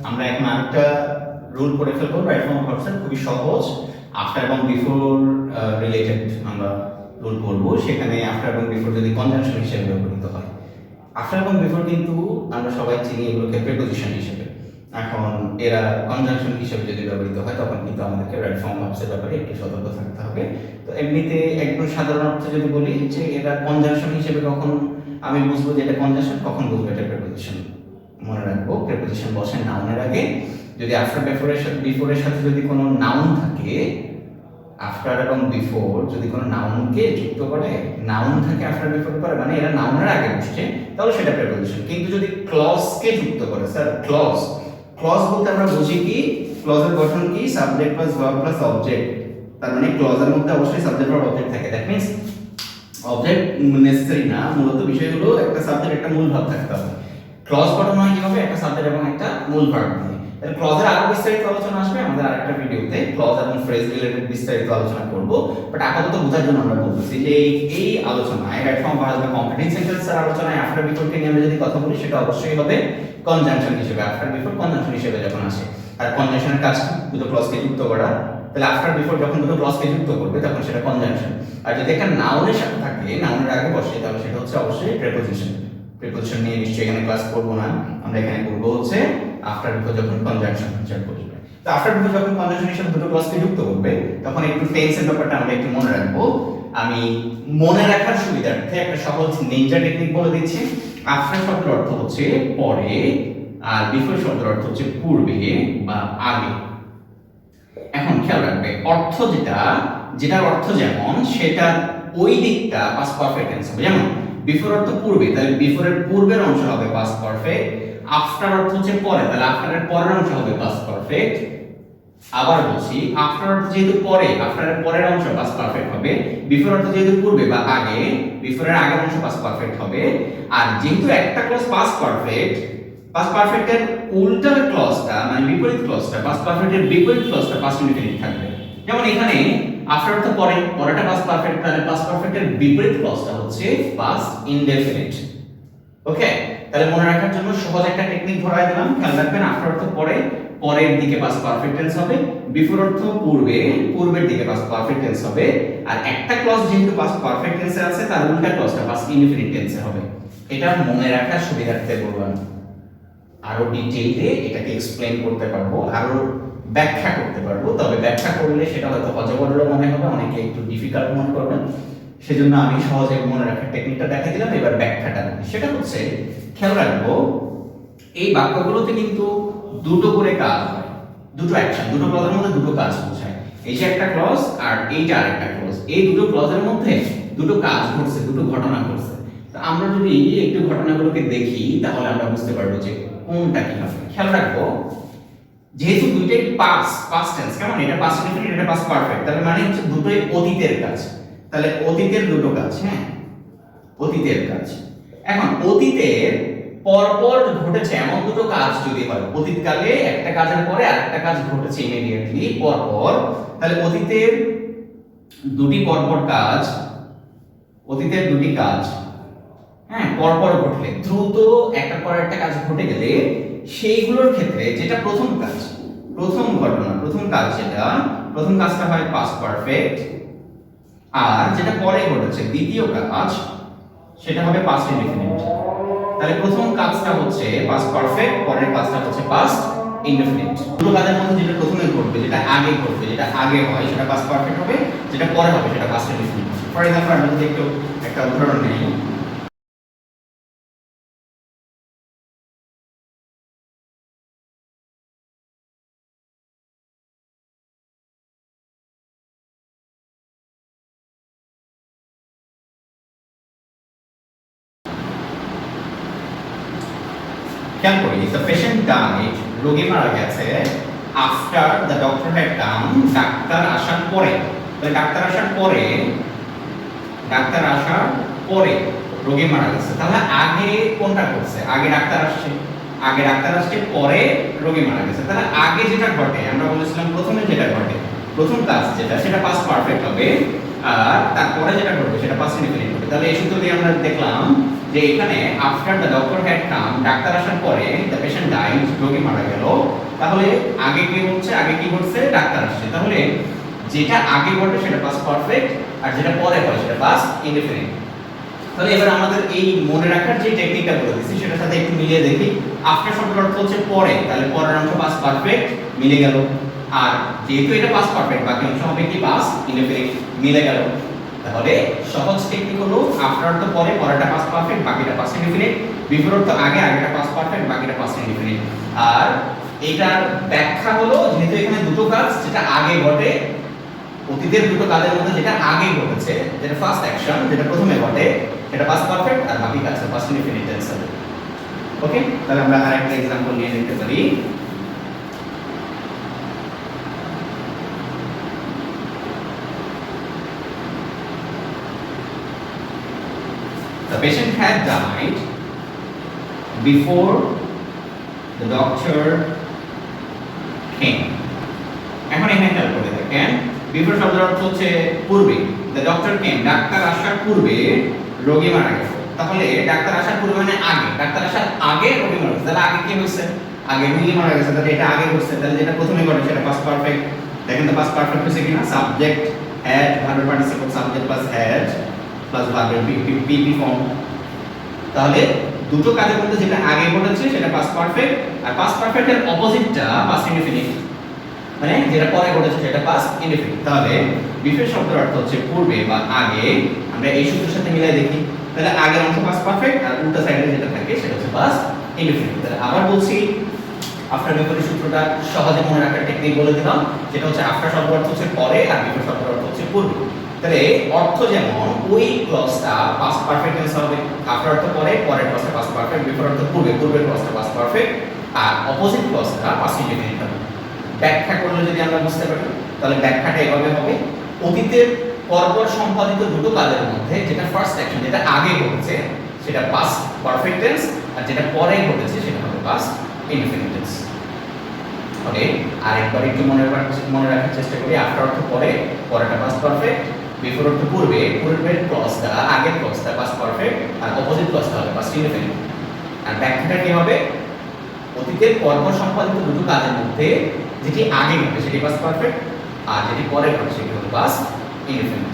আমরা এখন আরেকটা রুল পড়ে ফেলবো রাইট ফর্ম ভার্বসের, খুবই সহজ। আফটার এবং বিফোর রিলেটেড আমরা রুল পড়বো। সেখানে আফটার এবং বিফোর যদি কনজাংশন হিসেবে ব্যবহৃত হয়, আফটার এবং বিফোর কিন্তু আমরা সবাই চিনি এগুলোকে প্রিপোজিশন হিসেবে। এখন এরা কনজাংশন হিসেবে যদি ব্যবহৃত হয় তখন কিন্তু আমাদেরকে রাইট ফর্ম ভার্বসের ব্যাপারে একটু সতর্ক থাকতে হবে। তো এমনিতে একদম সাধারণ অর্থে যদি বলি যে এরা কনজাংশন হিসেবে কখন আমি বুঝবো যে এটা কনজাংশন, কখন বুঝবো এটা প্রিপোজিশন। মনে রাখবো প্রিপোজিশন বসে নাউনের আগে। যদি আফটার বিফোরের সাথে যদি কোনো নাউন থাকে, আফটার এবং বিফোর যদি কোনো নাউনকে যুক্ত করে, নাউন থাকে আফটার বিফোর পরে, মানে এরা নাউনের আগে বসছে, তাহলে সেটা প্রিপোজিশন। কিন্তু যদি ক্লজকে যুক্ত করে, স্যার ক্লজ বলতে আমরা বুঝি কি, ক্লজের গঠন কি, subject plus verb plus object. তার মানে ক্লজের মধ্যে অবশ্যই সাবজেক্ট ভার্ব অবজেক্ট থাকে। দ্যাট মিন্স অবজেক্ট নেসেসারি না, মূলত বিষয় হলো একটা সাবজেক্ট একটা মূল ভার্ব থাকতে হবে। ক্লজ গঠন হয় কিভাবে, একটা সাবজেক্ট এবং একটা মূল ভার্ব নিয়ে। তাহলে ক্লজের আরো বিস্তারিত আলোচনা আসবে আমাদের আরেকটা ভিডিওতে, ক্লজ এবং ফ্রেজ রিলেটেড বিস্তারিত আলোচনা করব। বাট আপাতত বোঝার জন্য আমরা বলতেছি যে এই আলোচনায় রাইট ফর্ম ভার্ব বা কমপ্লিটিং সেন্টেন্সের আলোচনায় আফটার বিফোরকে নিয়ে আমরা যদি কথা বলি, সেটা অবশ্যই হবে কনজাংশন হিসেবে, আফটার বিফোর কনজাংশন হিসেবে যখন আসে। আর কনজাংশনের কাজ দুটো ক্লজকে যুক্ত করা। তাহলে আফটার বিফোর যখন দুটো ক্লজকে যুক্ত করবে তখন সেটা কনজাংশন। আর যদি একটা নাউনের সাথে থাকে, নাউনের আগে বসে, তাহলে সেটা হচ্ছে অবশ্যই প্রিপোজিশন। প্রিপোজিশন নিয়ে নিশ্চয়ই এখানে ক্লাস করব না, আমরা এখানে করব হচ্ছে আফটার বিফোর যখন কনজাংশন হিসেবে বসবে। তো আফটার বিফোর যখন কনজাংশন হিসেবে দুটো ক্লজকে যুক্ত করবে তখন একটু টেন্সের ব্যাপারটা আমরা একটু মনে রাখবো। আমি মনে রাখার সুবিধার্থে একটা সহজ নিনজা টেকনিক বলে দিচ্ছি। আফটার শব্দের অর্থ হচ্ছে পরে, আর বিফোর শব্দের অর্থ হচ্ছে পূর্বে বা আগে। এখন খেয়াল রাখবে, অর্থ যেটার অর্থ যেমন, সেটা ওই দিকটা পাস্ট পারফেক্ট টেন্স হবে। যেমন বিফোর অর্থ পূর্বে, তাহলে বিফোরের পূর্বের অংশ হবে পাস্ট পারফেক্ট। আফটার অর্থ হচ্ছে পরে, তাহলে আফটারের পরের অংশ হবে পাস্ট পারফেক্ট। আবার বলছি, আফটার অর্থ যেহেতু পরে, আফটারের পরের অংশ পাস্ট পারফেক্ট হবে। বিফোর অর্থ যেহেতু পূর্বে বা আগে, বিফোরের আগের অংশ পাস্ট পারফেক্ট হবে। আর যেহেতু একটা ক্লজ পাস্ট পারফেক্টের উল্টা ক্লজটা মানে বিপরীত ক্লজটা, পাস্ট পারফেক্টের বিপরীত ক্লজটা পাস্ট ইনডিফিনিট থাকবে। যেমন এখানে আফটার অর্থ পরে, পরেটা পাস্ট পারফেক্ট, তাহলে পাস্ট পারফেক্টের বিপরীত ক্লজটা হচ্ছে পাস্ট ইনডেফিনিট। ওকে, তাহলে মনে রাখার জন্য সহজ একটা টেকনিক ধরাই দিলাম। খেয়াল রাখবেন, আফটার অর্থ পরে, পরের দিকে পাস্ট পারফেক্ট টেন্স হবে। বিফোর অর্থ পূর্বে, পূর্বের দিকে পাস্ট পারফেক্ট টেন্স হবে। আর একটা ক্লজ যেহেতু পাস্ট পারফেক্ট টেন্সে আছে, তার উল্টা ক্লজটা পাস্ট ইনডিফিনিট টেন্সে হবে। এটা মনে রাখার সুবিধার্থে বললাম। আরো ডিটেইলে এটাকে এক্সপ্লেইন করতে পারবো, আরো ব্যাখ্যা করতে পারবো। তবে ব্যাখ্যা করলে সেটা হয়তো অজগর মনে হবে, অনেকে একটু ডিফিকাল্ট মনে করবেন। সেজন্য আমি সহজে মনে রাখার টেকনিকটা দেখা দিলাম। এবার ব্যাখ্যাটা সেটা হচ্ছে, খেয়াল রাখবো এই বাক্যগুলোতে কিন্তু দুটো করে কাজ হয়, দুটো অ্যাকশন, দুটো ক্লজের মধ্যে দুটো কাজ বোঝায়। এই যে একটা ক্লজ আর এইটা আরেকটা ক্লজ, এই দুটো ক্লজের মধ্যে দুটো কাজ ঘটছে, দুটো ঘটনা ঘটছে। তো আমরা যদি একটু ঘটনাগুলোকে দেখি তাহলে আমরা বুঝতে পারবো যে কোনটা কি হবে। খেয়াল রাখবো, যেহেতু দুইটাই পাস্ট টেন্স, কেমন এটা পাস্ট ইনডিফিনিট, এটা পাস্ট পারফেক্ট, তাহলে মানে হচ্ছে দুটোই অতীতের কাজ। তাহলে অতীতের দুটো কাজ, হ্যাঁ অতীতের কাজ। এখন অতীতের পরপর ঘটেছে এমন দুটো কাজ যদি হয়, অতীতকালে একটা কাজের পরে আরেকটা কাজ ঘটেছে ইমিডিয়েটলি পরপর, তাহলে অতীতের দুটি পরপর কাজ, অতীতের দুটি কাজ হ্যাঁ পরপর ঘটলে, দ্রুত একটার পর একটা কাজ ঘটে গেলে সেইগুলোর ক্ষেত্রে যেটা প্রথম কাজ, প্রথম ঘটনা, প্রথম কাজ, যেটা প্রথম কাজটা হয় পাস্ট পারফেক্ট। আর যেটা পরে ঘটেছে দ্বিতীয় কাজ, সেটা হবে পাস্ট ইনডিফিনিট। তাহলে প্রথম কাজটা হচ্ছে পাস্ট পারফেক্ট, পরের কাজটা হচ্ছে পাস্ট ইনডিফিনিট। দুটো কাজের মধ্যে যেটা প্রথমে ঘটবে, যেটা আগে ঘটবে, যেটা আগে হয় সেটা পাস্ট পারফেক্ট হবে, যেটা পরে হবে সেটা পাস্ট ইনডিফিনিট। ফর এক্সাম্পল আমরা যদি একটু একটা উদাহরণ নেই, খেয়াল করি, the patient died, রোগী মারা গেছে, after the doctor had come, doctor আসার পরে। তাহলে ডাক্তার আসার পরে রোগী মারা গেছে। তাহলে আগে কোনটা করছে, আগে ডাক্তার আসছে, পরে রোগী মারা গেছে। তাহলে আগে যেটা ঘটে, আমরা বলেছিলাম প্রথমে যেটা ঘটে, প্রথম কাজ যেটা, সেটা পাস্ট পারফেক্ট হবে। আর তারপরে যেটা ঘটবে সেটা পাস্ট ইনডিফিনিট হবে। তাহলে এই সূত্র দিয়ে আমরা দেখলাম যে এখানে after the doctor had come, ডাক্তার আসার পরে, দ্য পেশেন্ট ডাইড, রোগী মারা গেল, তাহলে আগে কি হচ্ছে, আগে কি ঘটছে, ডাক্তার আসছে, তাহলে যেটা আগে ঘটে সেটা পাস্ট পারফেক্ট আর যেটা পরে হয় সেটা পাস্ট ইনডেফিনিট। তাহলে এবার আমাদের এই মনে রাখার যে টেকনিকটা বলে দিচ্ছি সেটার সাথে একটু মিলিয়ে দেখি। আফটার শব্দের অর্থ হচ্ছে পরে, তাহলে পরের অংশ পাস্ট পারফেক্ট, মিলে গেল। আর যেহেতু এটা পাস্ট পারফেক্ট, বাকি অংশ হবে কি পাস্ট ইনডেফিনিট, মিলে গেল। তাহলে সহজ টেকনিক হলো আফটার অর্থ পরে, পরেরটা পাস্ট পারফেক্ট, বাকিটা পাস্ট ইনডেফিনিট। বিফোর অর্থ আগে, আগেটা পাস্ট পারফেক্ট, বাকিটা পাস্ট ইনডেফিনিট। আর এটার ব্যাখ্যা হলো যেহেতু এখানে দুটো কাজ যেটা আগে ঘটে, অতীতের দুটো কাজের মধ্যে যেটা আগে ঘটেছে, যেটা ফার্স্ট অ্যাকশন, যেটা প্রথমে ঘটে, সেটা পাস্ট পারফেক্ট, আর বাকি কাজটা পাস্ট ইনডেফিনিট টেন্স হবে। ওকে, তাহলে আমরা আরেকটা एग्जांपल নিয়ে নিতে পারি। The patient had died before the doctor came. এখন এখানে খেয়াল করে দেখেন, বিফোর শব্দের অর্থ হচ্ছে পূর্বে। The doctor came, ডাক্তার আসার পূর্বে রোগী মারা গেছে। তাহলে ডাক্তার আসার পূর্বে মানে আগে, ডাক্তার আসার আগে রোগী মারা গেছে। তাহলে আগে কি হয়েছে, আগে রোগী মারা গেছে, তাহলে এটা আগে হচ্ছে। তাহলে যেটা প্রথমে ঘটে সেটা পাস্ট পারফেক্ট। দেখেন তো পাস্ট পারফেক্ট হচ্ছে কিনা, subject had, verb participle subject plus had plus ভার্বের পিপি ফর্ম। তাহলে দুটো কাজের মধ্যে যেটা আগে ঘটেছে সেটা পাস্ট পারফেক্ট, আর পাস্ট পারফেক্টের অপোজিটটা পাস্ট ইনডেফিনিট, মানে যেটা পরে ঘটেছে সেটা পাস্ট ইনডেফিনিট। তাহলে বিফোর শব্দের অর্থ হচ্ছে পূর্বে বা আগে। আমরা এই সূত্রের সাথে মিলাই দেখি, তাহলে আগের অংশ পাস্ট পারফেক্ট আর উল্টা সাইডে যেটা থাকে সেটা হচ্ছে পাস্ট ইনডেফিনিট। তাহলে আবার বলছি, আফটার বিফোরের সূত্রটা সহজে মনে রাখার টেকনিক বলে দিলাম, যেটা হচ্ছে আফটার শব্দের অর্থ হচ্ছে পরে আর বিফোর শব্দের অর্থ হচ্ছে পূর্বে। তাহলে অর্থ যেমন ওই ক্লজটা পাস্ট পারফেক্ট টেন্স হবে, আফটার অর্থ পরে, পরের ক্লজটা পাস্ট পারফেক্ট, বিফোর অর্থ পূর্বে, পূর্বের ক্লজটা পাস্ট পারফেক্ট, আর অপোজিট ক্লজটা পাস্ট ইনডেফিনিট হবে। ব্যাখ্যা করলে যদি আমরা বুঝতে পারি, তাহলে ব্যাখ্যাটা এভাবে হবে, অতীতের পরপর সম্পাদিত দুটো কাজের মধ্যে যেটা ফার্স্ট অ্যাকশন, যেটা আগে ঘটেছে সেটা পাস্ট পারফেক্ট টেন্স, আর যেটা পরে ঘটেছে সেটা হবে পাস্ট ইনডেফিনিট টেন্স। ওকে, আরেকবার একটু মনে রাখার চেষ্টা করি। আফটার অর্থ পরে, পরেরটা পাস্ট পারফেক্ট, বিফোর অর্থ পূর্বে, পূর্বের ক্লজটা, আগের ক্লজটা পাস্ট পারফেক্ট, আর অপোজিট ক্লজটা হবে পাস্ট ইনডেফিনিট। আর ব্যাখ্যাটা কি হবে, অতীতের পরপর সম্পাদিত দুটো কাজের মধ্যে যেটি আগে ঘটে সেটি পাস্ট পারফেক্ট, আর যেটি পরে ঘটে সেটি হলো পাস্ট ইনডেফিনিট।